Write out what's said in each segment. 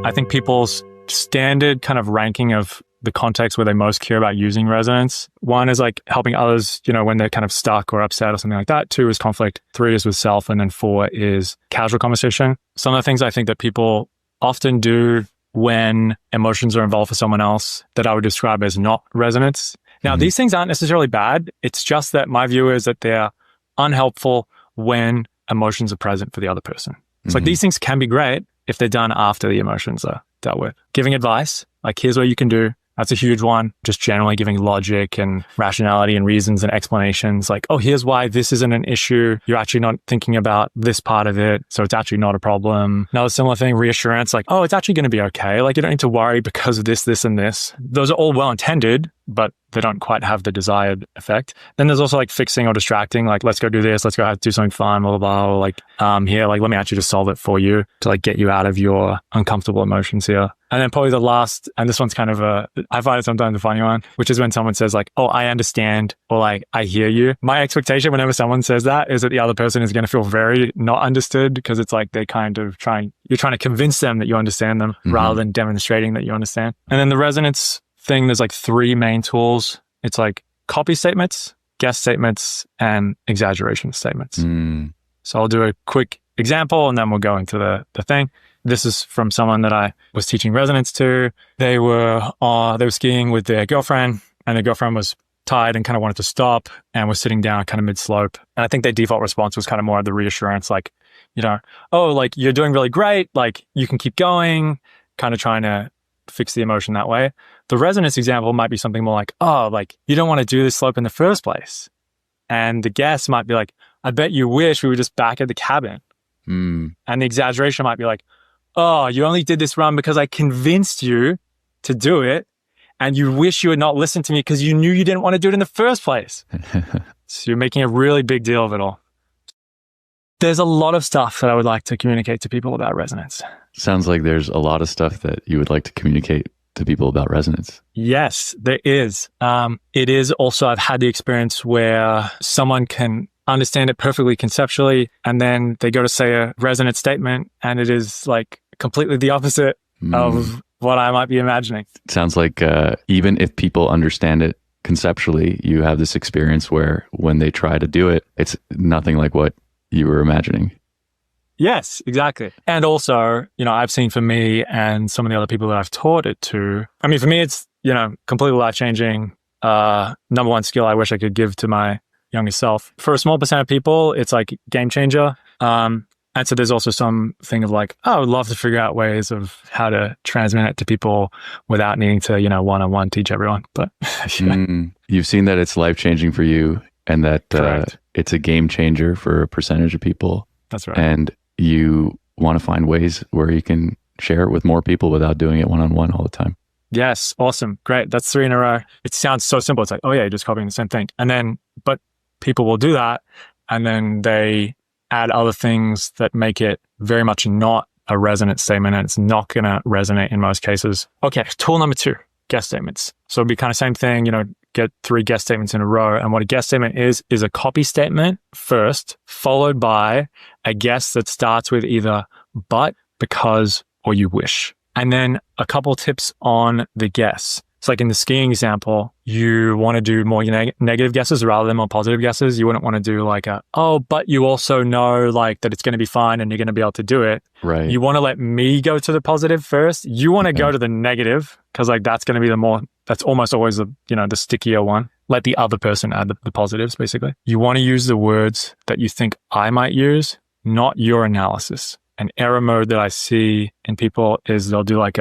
I think people's standard kind of ranking of the context where they most care about using resonance. 1 is like helping others, when they're kind of stuck or upset or something like that. 2 is conflict. 3 is with self. And then 4 is casual conversation. Some of the things I think that people often do when emotions are involved for someone else that I would describe as not resonance. Now, these things aren't necessarily bad. It's just that my view is that they're unhelpful when emotions are present for the other person. It's like these things can be great if they're done after the emotions are dealt with. Giving advice, like here's what you can do. That's a huge one. Just generally giving logic and rationality and reasons and explanations like, oh, here's why this isn't an issue. You're actually not thinking about this part of it. So it's actually not a problem. Another similar thing, reassurance, like, oh, it's actually going to be okay. Like you don't need to worry because of this, this, and this. Those are all well intended, but they don't quite have the desired effect. Then there's also like fixing or distracting, like, let's go do this. Let's go do something fun, blah, blah, blah. Or like, here, like, let me actually just solve it for you to like get you out of your uncomfortable emotions here. And then probably the last, and this one's kind of I find it sometimes a funny one, which is when someone says like, oh, I understand, or like, I hear you. My expectation whenever someone says that is that the other person is going to feel very not understood because it's like you're trying to convince them that you understand them rather than demonstrating that you understand. And then the resonance thing, there's like 3 main tools. It's like copy statements, guess statements, and exaggeration statements. So I'll do a quick example and then we'll go into the thing. This is from someone that I was teaching resonance to. They were skiing with their girlfriend and their girlfriend was tired and kind of wanted to stop and was sitting down kind of mid-slope. And I think their default response was kind of more of the reassurance, like, oh, like you're doing really great. Like you can keep going, kind of trying to fix the emotion that way. The resonance example might be something more like, oh, like you don't want to do this slope in the first place. And the guess might be like, I bet you wish we were just back at the cabin. And the exaggeration might be like, oh, you only did this run because I convinced you to do it. And you wish you had not listened to me because you knew you didn't want to do it in the first place. So you're making a really big deal of it all. There's a lot of stuff that I would like to communicate to people about resonance. Sounds like there's a lot of stuff that you would like to communicate to people about resonance. Yes, there is. It is also, I've had the experience where someone can understand it perfectly conceptually, and then they go to say a resonant statement, and it is like completely the opposite of what I might be imagining. Sounds like even if people understand it conceptually, you have this experience where when they try to do it, it's nothing like what you were imagining. Yes, exactly. And also, I've seen for me and some of the other people that I've taught it to, I mean, for me, it's, completely life-changing. Number one skill I wish I could give to my younger self. For a small percent of people, it's like game changer. And so there's also some thing of like, oh, I would love to figure out ways of how to transmit it to people without needing to, one-on-one teach everyone. But you've seen that it's life-changing for you and that it's a game changer for a percentage of people. That's right. And you want to find ways where you can share it with more people without doing it one-on-one all the time. Yes. Awesome. Great. That's 3 in a row. It sounds so simple. It's like, oh yeah, you're just copying the same thing. And then, but people will do that. And then they add other things that make it very much not a resonant statement, and it's not going to resonate in most cases. Okay. Tool number 2, guess statements. So it'd be kind of same thing, get 3 guess statements in a row. And what a guess statement is a copy statement first, followed by a guess that starts with either but, because, or you wish. And then a couple tips on the guess. It's like in the skiing example, you want to do more negative guesses rather than more positive guesses. You wouldn't want to do like but you also know like that it's going to be fine and you're going to be able to do it. Right. You want to let me go to the positive first. You want to go to the negative because like that's going to be that's almost always the stickier one. Let the other person add the positives, basically. You want to use the words that you think I might use, not your analysis. An error mode that I see in people is they'll do like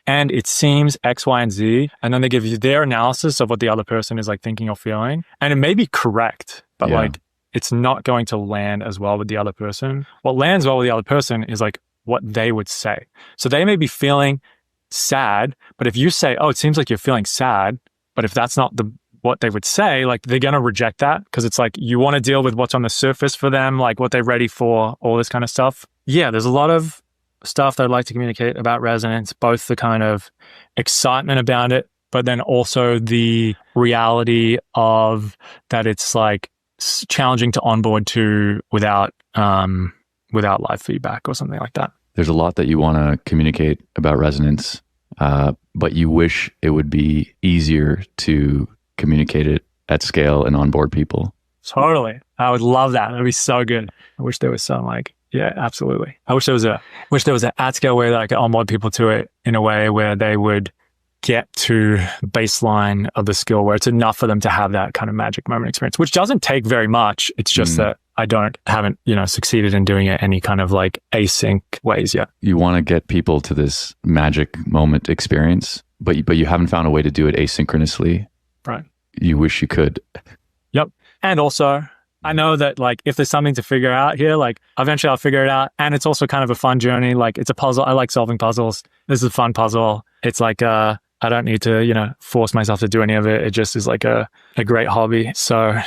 and it seems X, Y, and Z, and then they give you their analysis of what the other person is like thinking or feeling. And it may be correct, but like it's not going to land as well with the other person. What lands well with the other person is like what they would say. So they may be feeling sad, but if you say, oh, it seems like you're feeling sad, but if that's not what they would say, like they're going to reject that because it's like you want to deal with what's on the surface for them, like what they're ready for, all this kind of stuff. Yeah, there's a lot of stuff that I'd like to communicate about resonance, both the kind of excitement about it, but then also the reality of that it's like challenging to onboard to without live feedback or something like that. there's a lot that you want to communicate about resonance, but you wish it would be easier to communicate it at scale and onboard people. Totally. I would love that. That'd be so good. I wish there was some yeah, absolutely. I wish there was an at scale way that I could onboard people to it in a way where they would get to baseline of the skill where it's enough for them to have that kind of magic moment experience, which doesn't take very much. It's just that I haven't, succeeded in doing it any kind of like async ways yet. You want to get people to this magic moment experience, but you haven't found a way to do it asynchronously. Right. You wish you could. Yep. And also, I know that like if there's something to figure out here, like eventually I'll figure it out. And it's also kind of a fun journey. Like it's a puzzle. I like solving puzzles. This is a fun puzzle. It's like I don't need to, force myself to do any of it. It just is like a great hobby. So,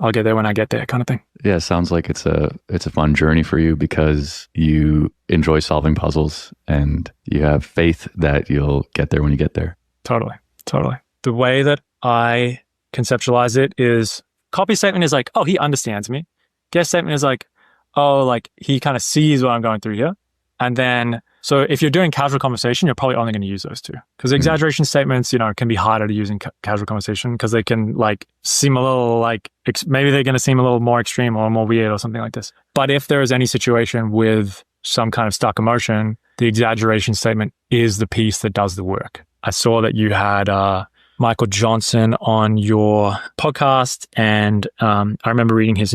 I'll get there when I get there kind of thing. Yeah, it sounds like it's a fun journey for you because you enjoy solving puzzles and you have faith that you'll get there when you get there. Totally. The way that I conceptualize it is copy statement is like, oh, he understands me. Guest statement is like, oh, like he kind of sees what I'm going through here. And then, so if you're doing casual conversation, you're probably only going to use those two. Because exaggeration statements, can be harder to use in casual conversation because they can like seem a little like, maybe they're going to seem a little more extreme or more weird or something like this. But if there is any situation with some kind of stuck emotion, the exaggeration statement is the piece that does the work. I saw that you had Michael Johnson on your podcast, and I remember reading his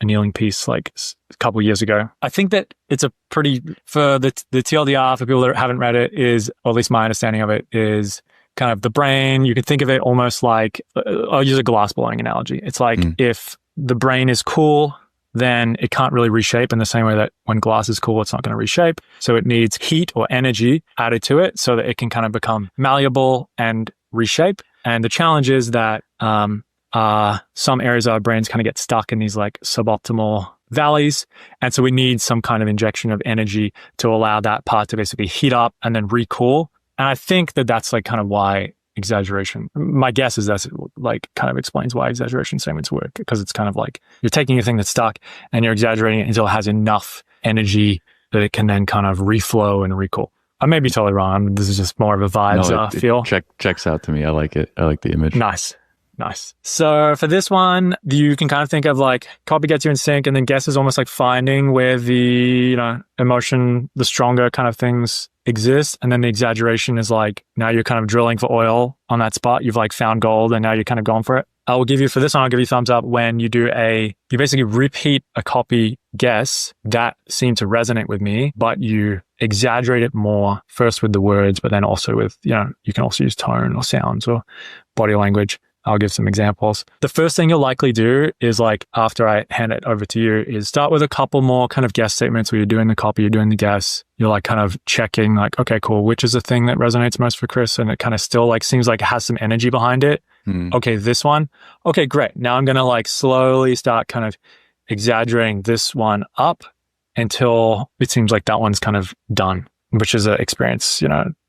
annealing piece like a couple of years ago. I think that it's a pretty, for the TLDR, for people that haven't read it, is, or at least my understanding of it, is kind of the brain. You can think of it almost like, I'll use a glass blowing analogy. It's like if the brain is cool, then it can't really reshape in the same way that when glass is cool, it's not going to reshape. So it needs heat or energy added to it so that it can kind of become malleable and reshape. And the challenge is that some areas of our brains kind of get stuck in these like suboptimal valleys. And so we need some kind of injection of energy to allow that part to basically heat up and then recool. And I think that that's like kind of why exaggeration, my guess is that's like kind of explains why exaggeration statements work, because it's kind of like you're taking a thing that's stuck and you're exaggerating it until it has enough energy that it can then kind of reflow and recool. I may be totally wrong. This is just more of a vibes feel. Checks out to me. I like it. I like the image. Nice. So for this one, you can kind of think of like copy gets you in sync, and then guess is almost like finding where the, emotion, the stronger kind of things exist. And then the exaggeration is like, now you're kind of drilling for oil on that spot. You've like found gold and now you're kind of going for it. I'll give you thumbs up when you you basically repeat a copy guess that seemed to resonate with me, but you exaggerate it more first with the words, but then also with, you can also use tone or sounds or body language. I'll give some examples. The first thing you'll likely do is like, after I hand it over to you, is start with a couple more kind of guess statements where you're doing the copy, you're doing the guess. You're like kind of checking like, okay, cool. Which is the thing that resonates most for Chris? And it kind of still like seems like it has some energy behind it. Okay, this one. Okay, great. Now I'm going to like slowly start kind of exaggerating this one up until it seems like that one's kind of done, which is an experience,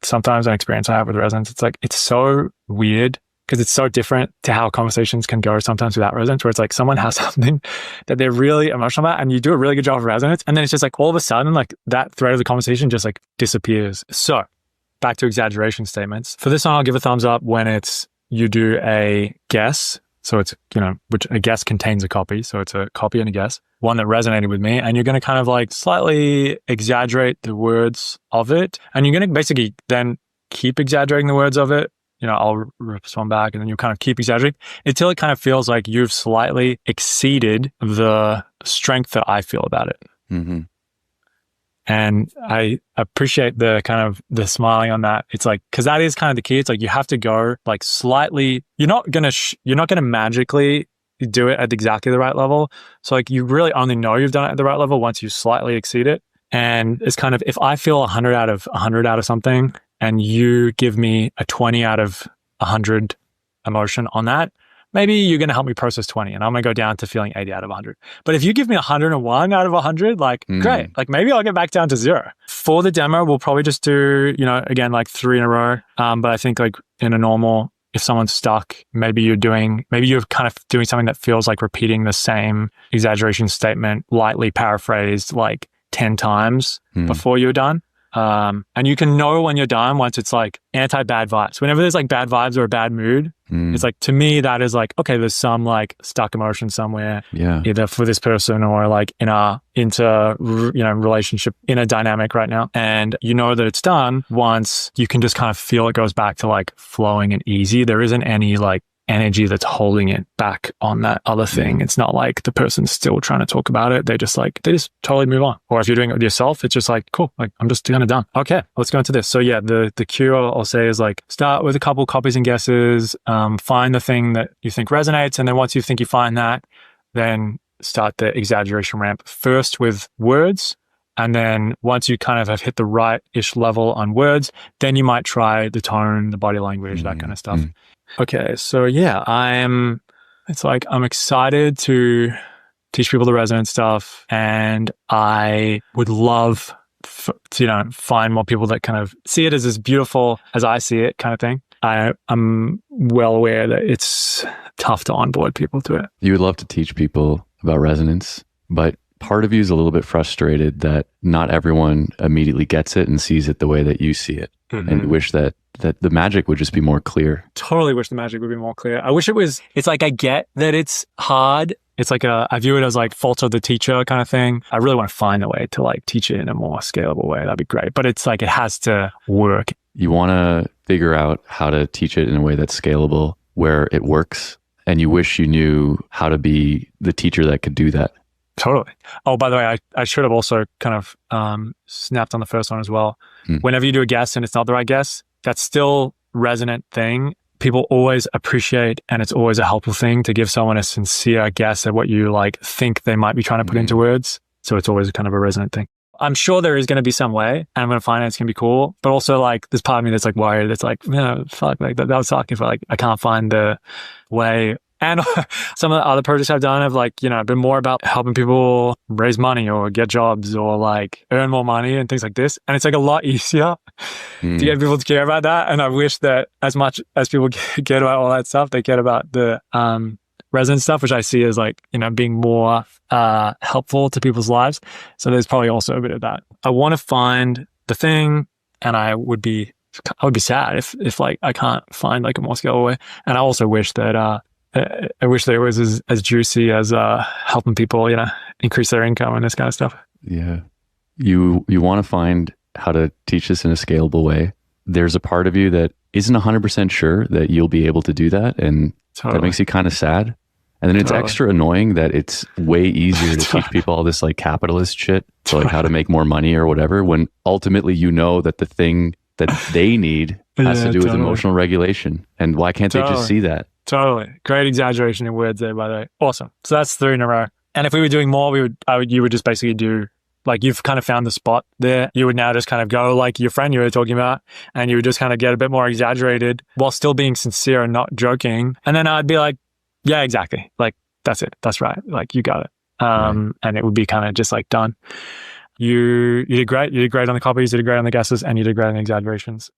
sometimes an experience I have with resonance. It's like, it's so weird because it's so different to how conversations can go sometimes without resonance, where it's like someone has something that they're really emotional about and you do a really good job of resonance. And then it's just like all of a sudden, like that thread of the conversation just like disappears. So back to exaggeration statements. For this one, I'll give a thumbs up when you do a guess. So it's, which a guess contains a copy. So it's a copy and a guess, one that resonated with me. And you're going to kind of like slightly exaggerate the words of it. And you're going to basically then keep exaggerating the words of it. I'll respond back and then you kind of keep exaggerating until it kind of feels like you've slightly exceeded the strength that I feel about it. Mm-hmm. And I appreciate the kind of the smiling on that. It's like, cause that is kind of the key. It's like, you have to go like slightly, you're not going to magically do it at exactly the right level. So like you really only know you've done it at the right level once you slightly exceed it. And it's kind of, if I feel 100 out of 100 out of something, and you give me a 20 out of 100 emotion on that, maybe you're going to help me process 20 and I'm going to go down to feeling 80 out of 100. But if you give me 101 out of 100, like great, like maybe I'll get back down to 0. For the demo, we'll probably just do, again, like 3 in a row. But I think like in a normal, if someone's stuck, maybe you're kind of doing something that feels like repeating the same exaggeration statement, lightly paraphrased, like 10 times before you're done. And you can know when you're done once it's like anti-bad vibes. Whenever there's like bad vibes or a bad mood, it's like, to me, that is like, okay, there's some like stuck emotion somewhere, either for this person or like in a relationship, in a dynamic right now. And you know that it's done once you can just kind of feel it goes back to like flowing and easy. There isn't any like energy that's holding it back on that other thing. It's not like the person's still trying to talk about it. They just totally move on. Or if you're doing it with yourself, it's just like, cool, like I'm just kind of done. Okay, let's go into this. So yeah, the cue I'll say is like, start with a couple copies and guesses, find the thing that you think resonates. And then once you think you find that, then start the exaggeration ramp first with words. And then once you kind of have hit the right-ish level on words, then you might try the tone, the body language, that kind of stuff. Okay, so yeah, I'm excited to teach people the resonance stuff, and I would love to, find more people that kind of see it as beautiful as I see it, kind of thing. I'm well aware that it's tough to onboard people to it. You would love to teach people about resonance, but part of you is a little bit frustrated that not everyone immediately gets it and sees it the way that you see it. And you wish that the magic would just be more clear. Totally wish the magic would be more clear. I wish it's like, I get that it's hard. It's like I view it as like fault of the teacher kind of thing. I really want to find a way to like teach it in a more scalable way. That'd be great. But it's like, it has to work. You want to figure out how to teach it in a way that's scalable, where it works. And you wish you knew how to be the teacher that could do that. Totally. Oh, by the way, I should have also kind of snapped on the first one as well. Whenever you do a guess and it's not the right guess, that's still resonant thing. People always appreciate, and it's always a helpful thing to give someone a sincere guess at what you like think they might be trying to put into words. So it's always kind of a resonant thing. I'm sure there is going to be some way, and I'm going to find it's going to be cool. But also, like, there's part of me that's like worried. It's like, fuck, like that would suck if I can't find the way. And some of the other projects I've done have like, been more about helping people raise money or get jobs or like earn more money and things like this. And it's like a lot easier to get people to care about that. And I wish that as much as people care about all that stuff, they care about the resonance stuff, which I see as like, being more helpful to people's lives. So there's probably also a bit of that. I want to find the thing, and I would be sad if like I can't find like a more scalable way. And I also wish that I wish that it was as juicy as helping people, increase their income and this kind of stuff. Yeah. You want to find how to teach this in a scalable way. There's a part of you that isn't 100% sure that you'll be able to do that. And that makes you kind of sad. And then it's extra annoying that it's way easier to teach people all this like capitalist shit, so like how to make more money or whatever, when ultimately that the thing that they need has to do with emotional regulation. And why can't they just see that? Totally. Great exaggeration in words there, by the way. Awesome. So that's 3 in a row. And if we were doing more, you would just basically do, like, you've kind of found the spot there. You would now just kind of go like your friend you were talking about, and you would just kind of get a bit more exaggerated while still being sincere and not joking. And then I'd be like, yeah, exactly. Like, that's it. That's right. Like, you got it. And it would be kind of just like done. You did great. You did great on the copies, you did great on the guesses, and you did great on the exaggerations.